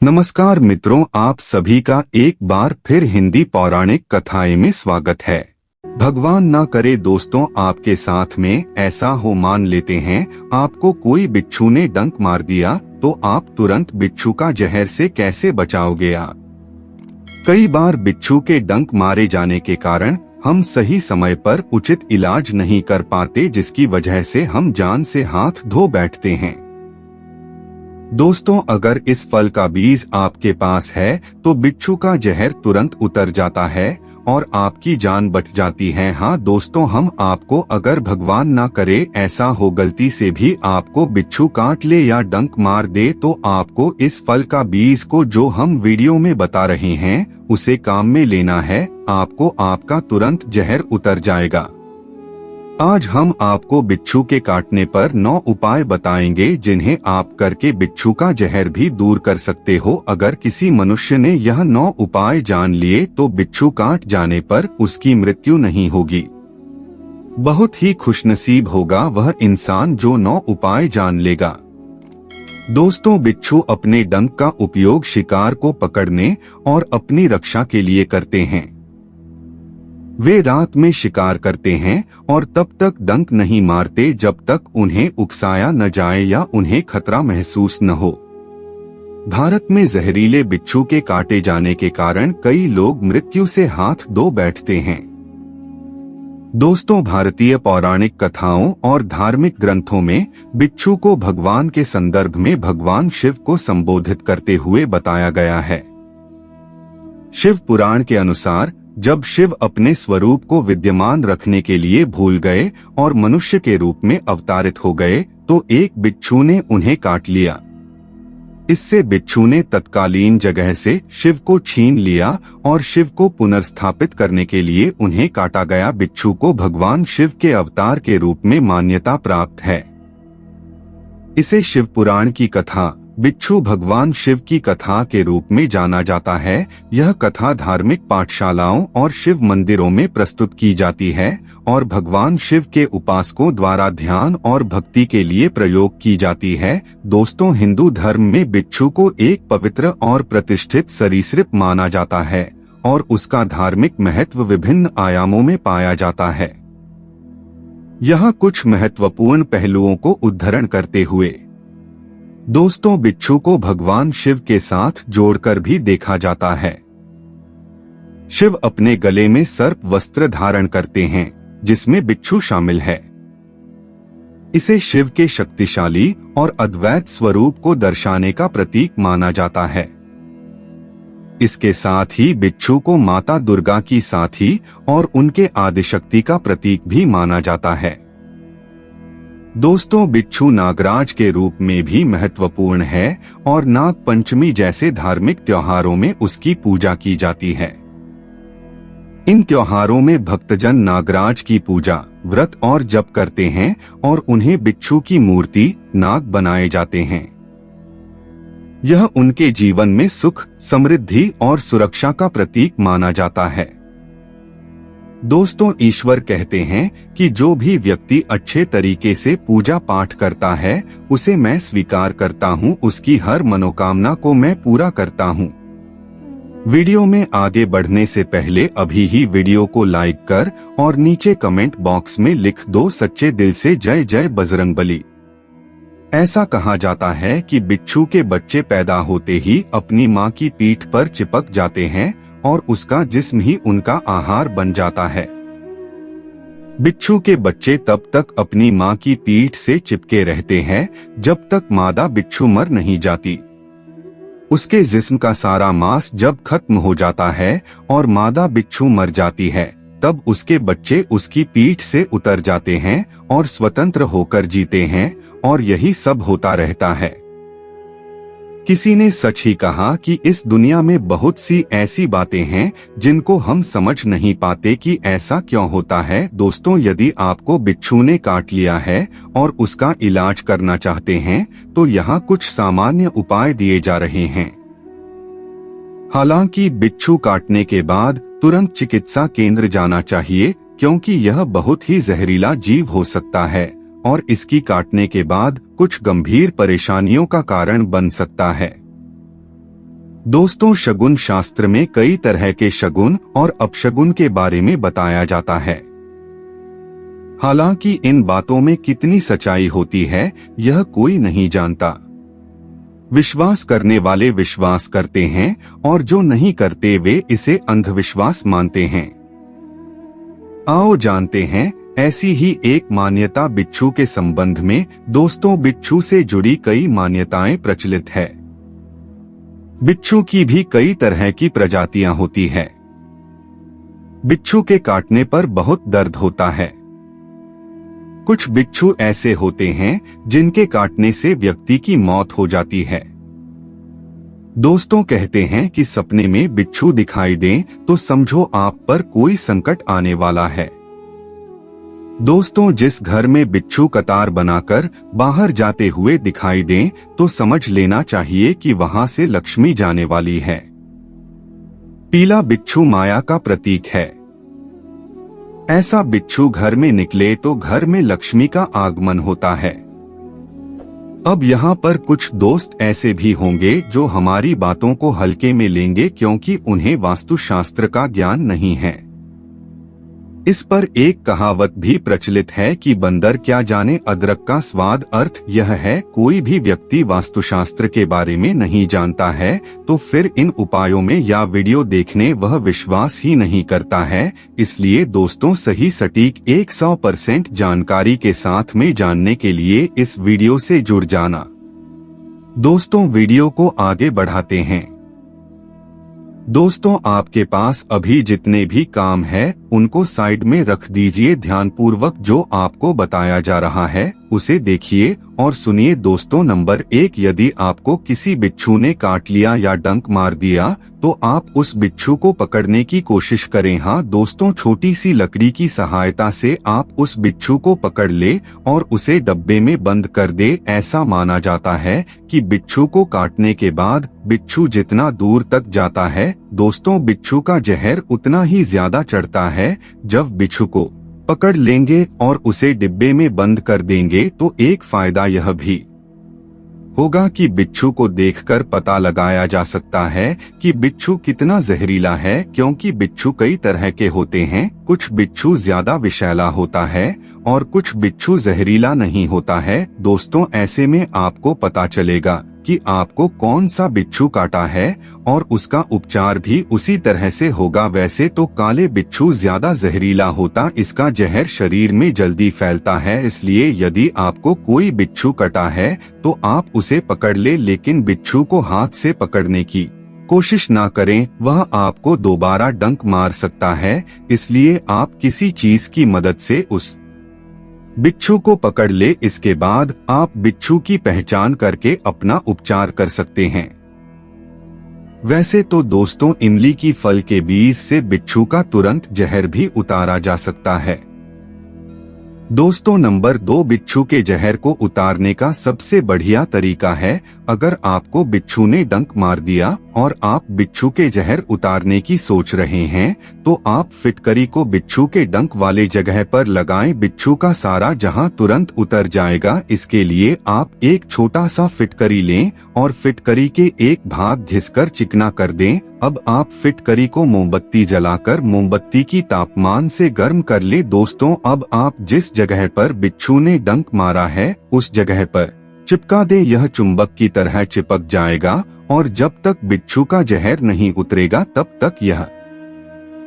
नमस्कार मित्रों, आप सभी का एक बार फिर हिंदी पौराणिक कथाएं में स्वागत है। भगवान ना करे दोस्तों, आपके साथ में ऐसा हो, मान लेते हैं आपको कोई बिच्छू ने डंक मार दिया, तो आप तुरंत बिच्छू का जहर से कैसे बचाओगे आप? कई बार बिच्छू के डंक मारे जाने के कारण हम सही समय पर उचित इलाज नहीं कर पाते, जिसकी वजह से हम जान से हाथ धो बैठते हैं। दोस्तों, अगर इस फल का बीज आपके पास है तो बिच्छू का जहर तुरंत उतर जाता है और आपकी जान बच जाती है। हाँ दोस्तों, हम आपको, अगर भगवान ना करे ऐसा हो गलती से भी आपको बिच्छू काट ले या डंक मार दे, तो आपको इस फल का बीज को, जो हम वीडियो में बता रहे हैं, उसे काम में लेना है। आपको आपका तुरंत जहर उतर जाएगा। आज हम आपको बिच्छू के काटने पर 9 उपाय बताएंगे, जिन्हें आप करके बिच्छू का जहर भी दूर कर सकते हो। अगर किसी मनुष्य ने यह 9 उपाय जान लिए तो बिच्छू काट जाने पर उसकी मृत्यु नहीं होगी। बहुत ही खुशनसीब होगा वह इंसान जो 9 उपाय जान लेगा। दोस्तों, बिच्छू अपने डंक का उपयोग शिकार को पकड़ने और अपनी रक्षा के लिए करते हैं। वे रात में शिकार करते हैं और तब तक डंक नहीं मारते जब तक उन्हें उकसाया न जाए या उन्हें खतरा महसूस न हो। भारत में जहरीले बिच्छू के काटे जाने के कारण कई लोग मृत्यु से हाथ धो बैठते हैं। दोस्तों, भारतीय पौराणिक कथाओं और धार्मिक ग्रंथों में बिच्छू को भगवान के संदर्भ में भगवान शिव को संबोधित करते हुए बताया गया है। शिव पुराण के अनुसार, जब शिव अपने स्वरूप को विद्यमान रखने के लिए भूल गए और मनुष्य के रूप में अवतारित हो गए, तो एक बिच्छू ने उन्हें काट लिया। इससे बिच्छू ने तत्कालीन जगह से शिव को छीन लिया और शिव को पुनर्स्थापित करने के लिए उन्हें काटा गया बिच्छू को भगवान शिव के अवतार के रूप में मान्यता प्राप्त है। इसे शिव पुराण की कथा, बिच्छू भगवान शिव की कथा के रूप में जाना जाता है। यह कथा धार्मिक पाठशालाओं और शिव मंदिरों में प्रस्तुत की जाती है और भगवान शिव के उपासकों द्वारा ध्यान और भक्ति के लिए प्रयोग की जाती है। दोस्तों, हिंदू धर्म में बिच्छू को एक पवित्र और प्रतिष्ठित सरीसृप माना जाता है और उसका धार्मिक महत्व विभिन्न आयामों में पाया जाता है। यहाँ कुछ महत्वपूर्ण पहलुओं को उद्धरण करते हुए, दोस्तों, बिच्छू को भगवान शिव के साथ जोड़कर भी देखा जाता है। शिव अपने गले में सर्प वस्त्र धारण करते हैं, जिसमें बिच्छू शामिल है। इसे शिव के शक्तिशाली और अद्वैत स्वरूप को दर्शाने का प्रतीक माना जाता है। इसके साथ ही बिच्छू को माता दुर्गा की साथी और उनके आदिशक्ति का प्रतीक भी माना जाता है। दोस्तों, बिच्छू नागराज के रूप में भी महत्वपूर्ण है और नाग पंचमी जैसे धार्मिक त्योहारों में उसकी पूजा की जाती है। इन त्योहारों में भक्तजन नागराज की पूजा, व्रत और जप करते हैं और उन्हें बिच्छू की मूर्ति, नाग बनाए जाते हैं। यह उनके जीवन में सुख, समृद्धि और सुरक्षा का प्रतीक माना जाता है। दोस्तों, ईश्वर कहते हैं कि जो भी व्यक्ति अच्छे तरीके से पूजा पाठ करता है, उसे मैं स्वीकार करता हूँ, उसकी हर मनोकामना को मैं पूरा करता हूँ। वीडियो में आगे बढ़ने से पहले अभी ही वीडियो को लाइक कर और नीचे कमेंट बॉक्स में लिख दो सच्चे दिल से जय जय बजरंगबली। ऐसा कहा जाता है कि बिच्छू के बच्चे पैदा होते ही अपनी माँ की पीठ पर चिपक जाते हैं और उसका जिस्म ही उनका आहार बन जाता है। बिच्छू के बच्चे तब तक अपनी माँ की पीठ से चिपके रहते हैं जब तक मादा बिच्छू मर नहीं जाती। उसके जिस्म का सारा मांस जब खत्म हो जाता है और मादा बिच्छू मर जाती है, तब उसके बच्चे उसकी पीठ से उतर जाते हैं और स्वतंत्र होकर जीते हैं, और यही सब होता रहता है। किसी ने सच ही कहा कि इस दुनिया में बहुत सी ऐसी बातें हैं जिनको हम समझ नहीं पाते कि ऐसा क्यों होता है। दोस्तों, यदि आपको बिच्छू ने काट लिया है और उसका इलाज करना चाहते हैं, तो यहाँ कुछ सामान्य उपाय दिए जा रहे हैं। हालांकि बिच्छू काटने के बाद तुरंत चिकित्सा केंद्र जाना चाहिए, क्योंकि यह बहुत ही जहरीला जीव हो सकता है और इसकी काटने के बाद कुछ गंभीर परेशानियों का कारण बन सकता है। दोस्तों, शगुन शास्त्र में कई तरह के शगुन और अपशगुन के बारे में बताया जाता है। हालांकि इन बातों में कितनी सच्चाई होती है यह कोई नहीं जानता। विश्वास करने वाले विश्वास करते हैं और जो नहीं करते वे इसे अंधविश्वास मानते हैं। आओ जानते हैं ऐसी ही एक मान्यता बिच्छू के संबंध में। दोस्तों, बिच्छू से जुड़ी कई मान्यताएं प्रचलित है। बिच्छू की भी कई तरह की प्रजातियां होती है। बिच्छू के काटने पर बहुत दर्द होता है। कुछ बिच्छू ऐसे होते हैं जिनके काटने से व्यक्ति की मौत हो जाती है। दोस्तों, कहते हैं कि सपने में बिच्छू दिखाई दें तो समझो आप पर कोई संकट आने वाला है। दोस्तों, जिस घर में बिच्छू कतार बनाकर बाहर जाते हुए दिखाई दें तो समझ लेना चाहिए कि वहां से लक्ष्मी जाने वाली है। पीला बिच्छू माया का प्रतीक है। ऐसा बिच्छू घर में निकले तो घर में लक्ष्मी का आगमन होता है। अब यहाँ पर कुछ दोस्त ऐसे भी होंगे जो हमारी बातों को हल्के में लेंगे क्योंकि उन्हें वास्तुशास्त्र का ज्ञान नहीं है। इस पर एक कहावत भी प्रचलित है कि बंदर क्या जाने अदरक का स्वाद। अर्थ यह है, कोई भी व्यक्ति वास्तुशास्त्र के बारे में नहीं जानता है तो फिर इन उपायों में या वीडियो देखने वह विश्वास ही नहीं करता है। इसलिए दोस्तों, सही सटीक 100% जानकारी के साथ में जानने के लिए इस वीडियो से जुड़ जाना। दोस्तों, वीडियो को आगे बढ़ाते हैं। दोस्तों, आपके पास अभी जितने भी काम है उनको साइड में रख दीजिए। ध्यानपूर्वक जो आपको बताया जा रहा है उसे देखिए और सुनिए। दोस्तों, नंबर 1, यदि आपको किसी बिच्छू ने काट लिया या डंक मार दिया तो आप उस बिच्छू को पकड़ने की कोशिश करें। हाँ दोस्तों, छोटी सी लकड़ी की सहायता से आप उस बिच्छू को पकड़ ले और उसे डब्बे में बंद कर दे। ऐसा माना जाता है कि बिच्छू को काटने के बाद बिच्छू जितना दूर तक जाता है दोस्तों, बिच्छू का जहर उतना ही ज्यादा चढ़ता है। जब बिच्छू को पकड़ लेंगे और उसे डिब्बे में बंद कर देंगे तो एक फायदा यह भी होगा कि बिच्छू को देखकर पता लगाया जा सकता है कि बिच्छू कितना जहरीला है, क्योंकि बिच्छू कई तरह के होते हैं। कुछ बिच्छू ज्यादा विषैला होता है और कुछ बिच्छू जहरीला नहीं होता है। दोस्तों, ऐसे में आपको पता चलेगा कि आपको कौन सा बिच्छू काटा है और उसका उपचार भी उसी तरह से होगा। वैसे तो काले बिच्छू ज्यादा जहरीला होता, इसका जहर शरीर में जल्दी फैलता है। इसलिए यदि आपको कोई बिच्छू कटा है तो आप उसे पकड़ ले, लेकिन बिच्छू को हाथ से पकड़ने की कोशिश ना करें, वह आपको दोबारा डंक मार सकता है। इसलिए आप किसी चीज की मदद से उस बिच्छू को पकड़ ले। इसके बाद आप बिच्छू की पहचान करके अपना उपचार कर सकते हैं। वैसे तो दोस्तों, इमली की फल के बीज से बिच्छू का तुरंत जहर भी उतारा जा सकता है। दोस्तों, नंबर 2, बिच्छू के जहर को उतारने का सबसे बढ़िया तरीका है, अगर आपको बिच्छू ने डंक मार दिया और आप बिच्छू के जहर उतारने की सोच रहे हैं तो आप फिटकरी को बिच्छू के डंक वाले जगह पर लगाएं। बिच्छू का सारा जहां तुरंत उतर जाएगा। इसके लिए आप एक छोटा सा फिटकरी लें और फिटकरी के एक भाग घिसकर चिकना कर दें। अब आप फिटकरी को मोमबत्ती जलाकर मोमबत्ती की तापमान से गर्म कर ले। दोस्तों, अब आप जिस जगह पर बिच्छू ने डंक मारा है उस जगह पर चिपका दे। यह चुंबक की तरह चिपक जाएगा और जब तक बिच्छू का जहर नहीं उतरेगा तब तक यह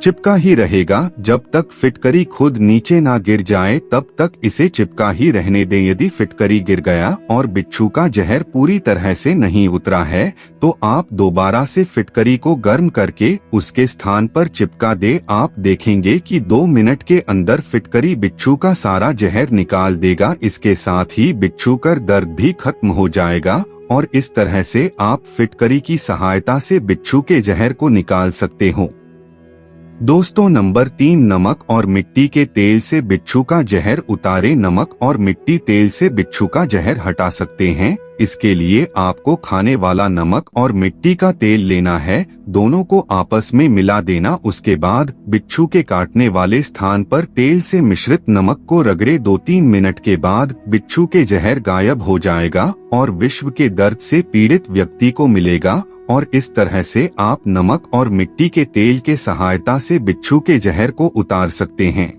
चिपका ही रहेगा। जब तक फिटकरी खुद नीचे ना गिर जाए तब तक इसे चिपका ही रहने दें। यदि फिटकरी गिर गया और बिच्छू का जहर पूरी तरह से नहीं उतरा है तो आप दोबारा से फिटकरी को गर्म करके उसके स्थान पर चिपका दे। आप देखेंगे कि 2 मिनट के अंदर फिटकरी बिच्छू का सारा जहर निकाल देगा। इसके साथ ही बिच्छू का दर्द भी खत्म हो जाएगा और इस तरह से आप फिटकरी की सहायता से बिच्छू के जहर को निकाल सकते हो। दोस्तों, नंबर 3, नमक और मिट्टी के तेल से बिच्छू का जहर उतारे। नमक और मिट्टी तेल से बिच्छू का जहर हटा सकते हैं। इसके लिए आपको खाने वाला नमक और मिट्टी का तेल लेना है, दोनों को आपस में मिला देना। उसके बाद बिच्छू के काटने वाले स्थान पर तेल से मिश्रित नमक को रगड़े। 2-3 मिनट के बाद बिच्छू के जहर गायब हो जाएगा और विश्व के दर्द से पीड़ित व्यक्ति को मिलेगा और इस तरह से आप नमक और मिट्टी के तेल के सहायता से बिच्छू के जहर को उतार सकते हैं।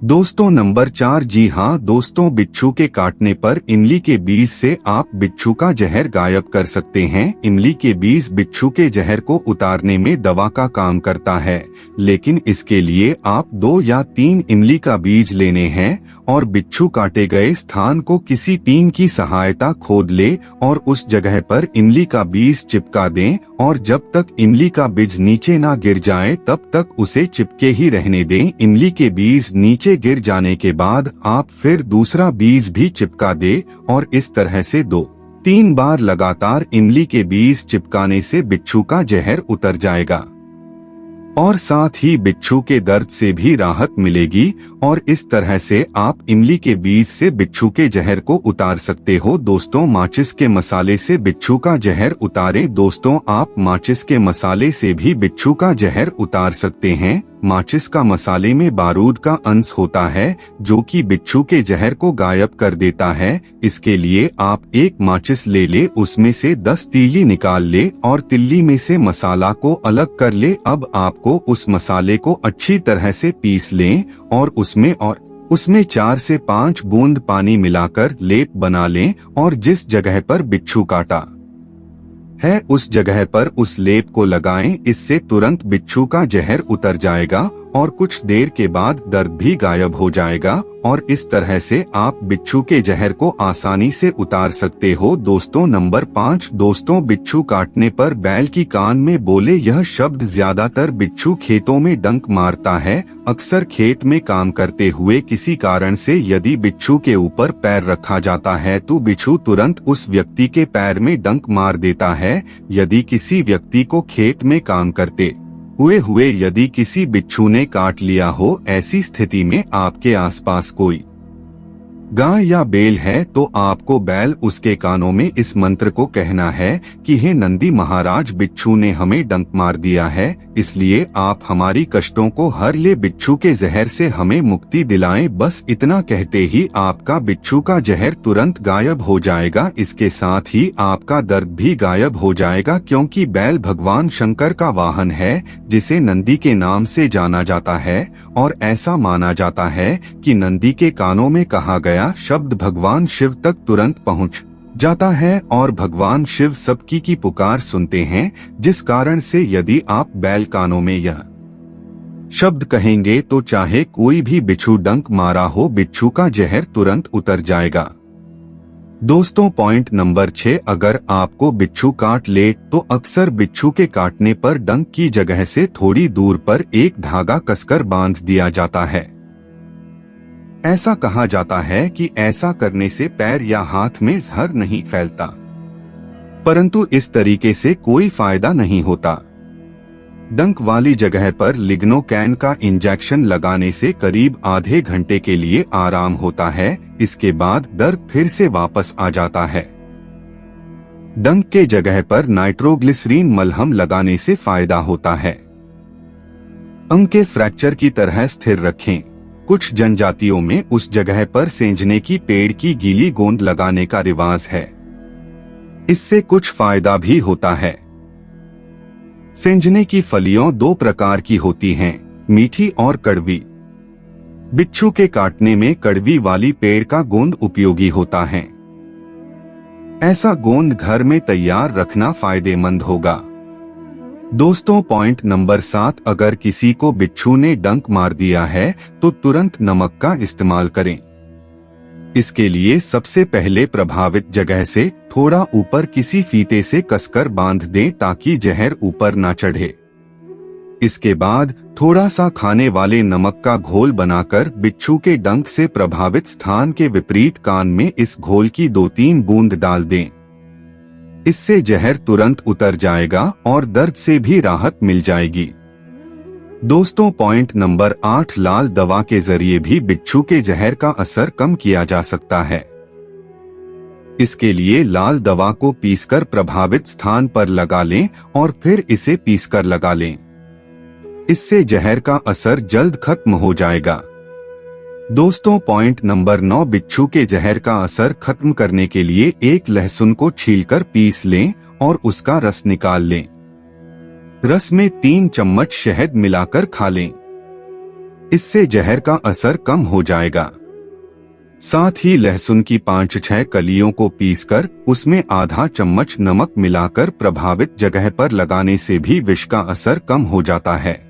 दोस्तों नंबर 4, जी हाँ दोस्तों, बिच्छू के काटने पर इमली के बीज से आप बिच्छू का जहर गायब कर सकते हैं। इमली के बीज बिच्छू के जहर को उतारने में दवा का काम करता है, लेकिन इसके लिए आप 2 या 3 इमली का बीज लेने हैं और बिच्छू काटे गए स्थान को किसी पिन की सहायता खोद ले और उस जगह पर इमली का बीज चिपका दें और जब तक इमली का बीज नीचे ना गिर जाए तब तक उसे चिपके ही रहने दें। इमली के बीज नीचे गिर जाने के बाद आप फिर दूसरा बीज भी चिपका दे और इस तरह से 2-3 बार लगातार इमली के बीज चिपकाने से बिच्छू का जहर उतर जाएगा और साथ ही बिच्छू के दर्द से भी राहत मिलेगी और इस तरह से आप इमली के बीज से बिच्छू के जहर को उतार सकते हो। दोस्तों माचिस के मसाले से बिच्छू का जहर उतारें। दोस्तों आप माचिस के मसाले से भी बिच्छू का जहर उतार सकते हैं। माचिस का मसाले में बारूद का अंश होता है जो कि बिच्छू के जहर को गायब कर देता है। इसके लिए आप एक माचिस ले ले, उसमें से 10 तीली निकाल ले और तिल्ली में से मसाला को अलग कर ले। अब आपको उस मसाले को अच्छी तरह से पीस लें और उसमें 4 से 5 बूंद पानी मिलाकर लेप बना लें और जिस जगह पर बिच्छू काटा है उस जगह पर उस लेप को लगाएं। इससे तुरंत बिच्छू का जहर उतर जाएगा और कुछ देर के बाद दर्द भी गायब हो जाएगा और इस तरह से आप बिच्छू के जहर को आसानी से उतार सकते हो। दोस्तों नंबर 5, दोस्तों बिच्छू काटने पर बैल की कान में बोले यह शब्द ज्यादातर बिच्छू खेतों में डंक मारता है। अक्सर खेत में काम करते हुए किसी कारण से यदि बिच्छू के ऊपर पैर रखा जाता है तो बिच्छू तुरंत उस व्यक्ति के पैर में डंक मार देता है। यदि किसी व्यक्ति को खेत में काम करते हुए यदि किसी बिच्छू ने काट लिया हो, ऐसी स्थिति में आपके आसपास कोई गाय या बैल है तो आपको बैल उसके कानों में इस मंत्र को कहना है कि हे नंदी महाराज, बिच्छू ने हमें डंक मार दिया है, इसलिए आप हमारी कष्टों को हर ले, बिच्छू के जहर से हमें मुक्ति दिलाएं। बस इतना कहते ही आपका बिच्छू का जहर तुरंत गायब हो जाएगा। इसके साथ ही आपका दर्द भी गायब हो जाएगा क्योंकि बैल भगवान शंकर का वाहन है जिसे नंदी के नाम से जाना जाता है और ऐसा माना जाता है कि नंदी के कानों में कहा गया शब्द भगवान शिव तक तुरंत पहुंच जाता है और भगवान शिव सबकी की पुकार सुनते हैं, जिस कारण से यदि आप बैल कानों में यह शब्द कहेंगे तो चाहे कोई भी बिच्छू डंक मारा हो, बिच्छू का जहर तुरंत उतर जाएगा। दोस्तों पॉइंट नंबर 6, अगर आपको बिच्छू काट ले तो अक्सर बिच्छू के काटने पर डंक की जगह से थोड़ी दूर पर एक धागा कसकर बांध दिया जाता है। ऐसा कहा जाता है कि ऐसा करने से पैर या हाथ में जहर नहीं फैलता, परंतु इस तरीके से कोई फायदा नहीं होता। डंक वाली जगह पर लिग्नोकैन का इंजेक्शन लगाने से करीब आधे घंटे के लिए आराम होता है। इसके बाद दर्द फिर से वापस आ जाता है। डंक के जगह पर नाइट्रोग्लिसरीन मलहम लगाने से फायदा होता है। अंग के फ्रैक्चर की तरह स्थिर रखें। कुछ जनजातियों में उस जगह पर सेंजने की पेड़ की गीली गोंद लगाने का रिवाज है। इससे कुछ फायदा भी होता है। सेंजने की फलियों 2 प्रकार की होती हैं, मीठी और कड़वी। बिच्छू के काटने में कड़वी वाली पेड़ का गोंद उपयोगी होता है। ऐसा गोंद घर में तैयार रखना फायदेमंद होगा। दोस्तों पॉइंट नंबर 7, अगर किसी को बिच्छू ने डंक मार दिया है तो तुरंत नमक का इस्तेमाल करें। इसके लिए सबसे पहले प्रभावित जगह से थोड़ा ऊपर किसी फीते से कसकर बांध दें ताकि जहर ऊपर ना चढ़े। इसके बाद थोड़ा सा खाने वाले नमक का घोल बनाकर बिच्छू के डंक से प्रभावित स्थान के विपरीत कान में इस घोल की 2-3 बूंद डाल दें। इससे जहर तुरंत उतर जाएगा और दर्द से भी राहत मिल जाएगी। दोस्तों पॉइंट नंबर 8, लाल दवा के जरिए भी बिच्छू के जहर का असर कम किया जा सकता है। इसके लिए लाल दवा को पीसकर प्रभावित स्थान पर लगा लें और फिर इसे पीसकर लगा लें। इससे जहर का असर जल्द खत्म हो जाएगा। दोस्तों पॉइंट नंबर 9, बिच्छू के जहर का असर खत्म करने के लिए एक लहसुन को छीलकर पीस लें और उसका रस निकाल लें। रस में 3 चम्मच शहद मिलाकर खा लें। इससे जहर का असर कम हो जाएगा। साथ ही लहसुन की 5-6 कलियों को पीसकर उसमें आधा चम्मच नमक मिलाकर प्रभावित जगह पर लगाने से भी विष का असर कम हो जाता है।